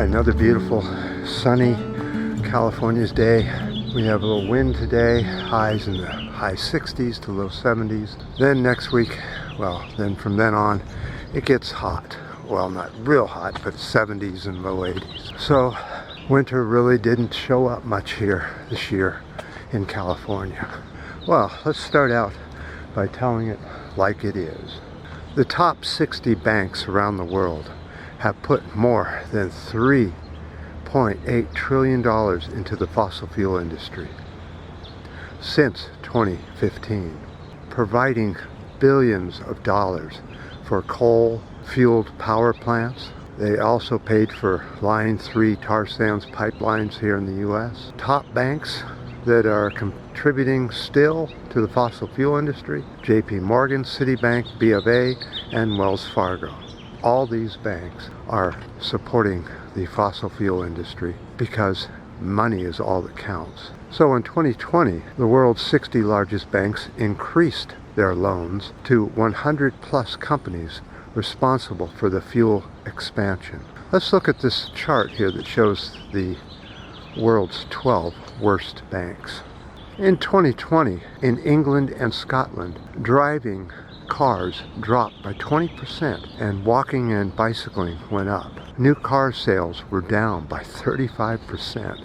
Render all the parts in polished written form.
another beautiful sunny California's day. We have a little wind today, highs in the high 60s to low 70s. Then next week, then from then on, it gets hot. Well, not real hot, but 70s and low 80s. So winter really didn't show up much here this year in California. Well, let's start out by telling it like it is. The top 60 banks around the world have put more than $3.8 trillion into the fossil fuel industry since 2015, providing billions of dollars for coal-fueled power plants. They also paid for Line 3 tar sands pipelines here in the U.S. Top banks that are contributing still to the fossil fuel industry: JP Morgan, Citibank, B of A, and Wells Fargo. All these banks are supporting the fossil fuel industry because money is all that counts. So in 2020, the world's 60 largest banks increased their loans to 100 plus companies responsible for the fuel expansion. Let's look at this chart here that shows the world's 12 worst banks. In 2020, in England and Scotland, driving cars dropped by 20% and walking and bicycling went up. New car sales were down by 35%.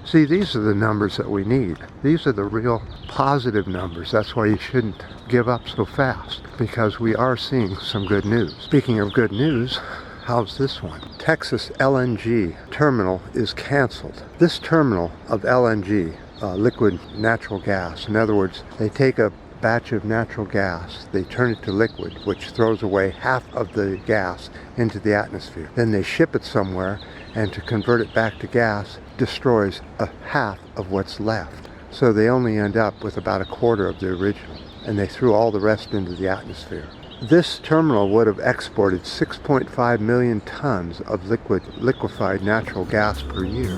See, these are the numbers that we need. These are the real positive numbers. That's why you shouldn't give up so fast, because we are seeing some good news. Speaking of good news, how's this one? Texas LNG terminal is canceled. This terminal of LNG, liquid natural gas, in other words, they take a batch of natural gas, they turn it to liquid, which throws away half of the gas into the atmosphere. Then they ship it somewhere, and to convert it back to gas destroys a half of what's left. So they only end up with about a quarter of the original, and they threw all the rest into the atmosphere. This terminal would have exported 6.5 million tons of liquefied natural gas per year.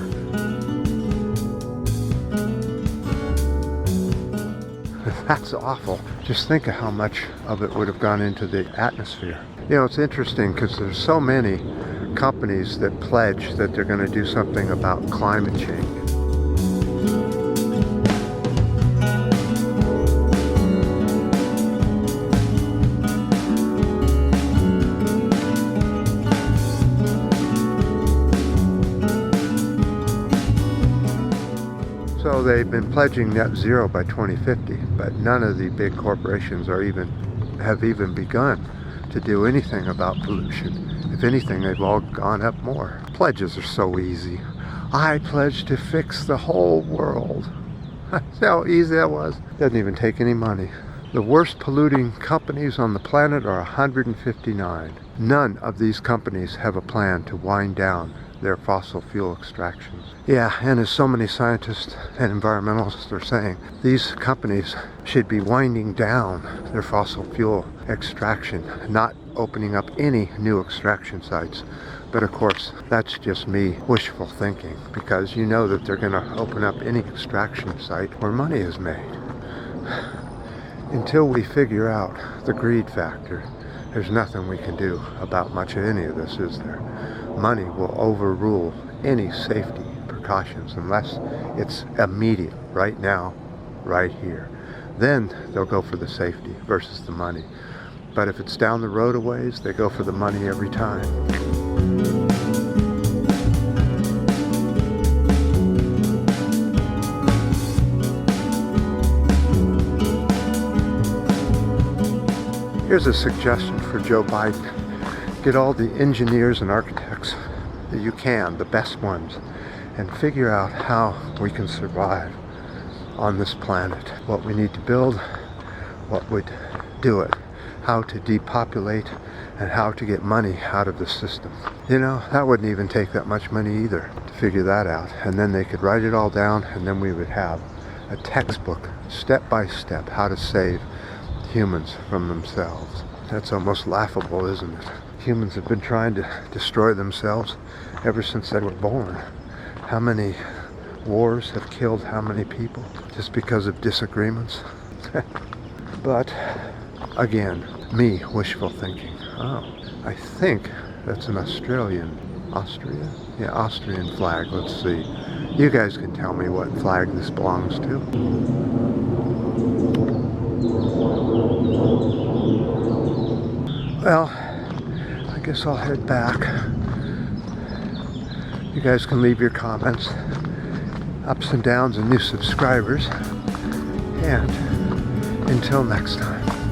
That's awful. Just think of how much of it would have gone into the atmosphere. You know, it's interesting because there's so many companies that pledge that they're going to do something about climate change. So they've been pledging net zero by 2050, but none of the big corporations have even begun to do anything about pollution. If anything, they've all gone up more. Pledges are so easy. I pledge to fix the whole world. See how easy that was? Doesn't even take any money. The worst polluting companies on the planet are 159. None of these companies have a plan to wind down their fossil fuel extractions. Yeah, and as so many scientists and environmentalists are saying, these companies should be winding down their fossil fuel extraction, not opening up any new extraction sites. But of course, that's just me wishful thinking, because you know that they're going to open up any extraction site where money is made. Until we figure out the greed factor, there's nothing we can do about much of any of this, is there? Money will overrule any safety precautions unless it's immediate, right now, right here. Then they'll go for the safety versus the money. But if it's down the road a ways, they go for the money every time. Here's a suggestion for Joe Biden. Get all the engineers and architects that you can, the best ones, and figure out how we can survive on this planet. What we need to build, what would do it, how to depopulate, and how to get money out of the system. You know, that wouldn't even take that much money either to figure that out. And then they could write it all down, and then we would have a textbook, step by step, how to save humans from themselves. That's almost laughable, isn't it? Humans have been trying to destroy themselves ever since they were born. How many wars have killed how many people just because of disagreements? But again, me wishful thinking. Oh, I think that's an Australian Austria? Yeah, Austrian flag. Let's see. You guys can tell me what flag this belongs to. Well, I guess I'll head back. You guys can leave your comments, ups and downs, and new subscribers. And until next time.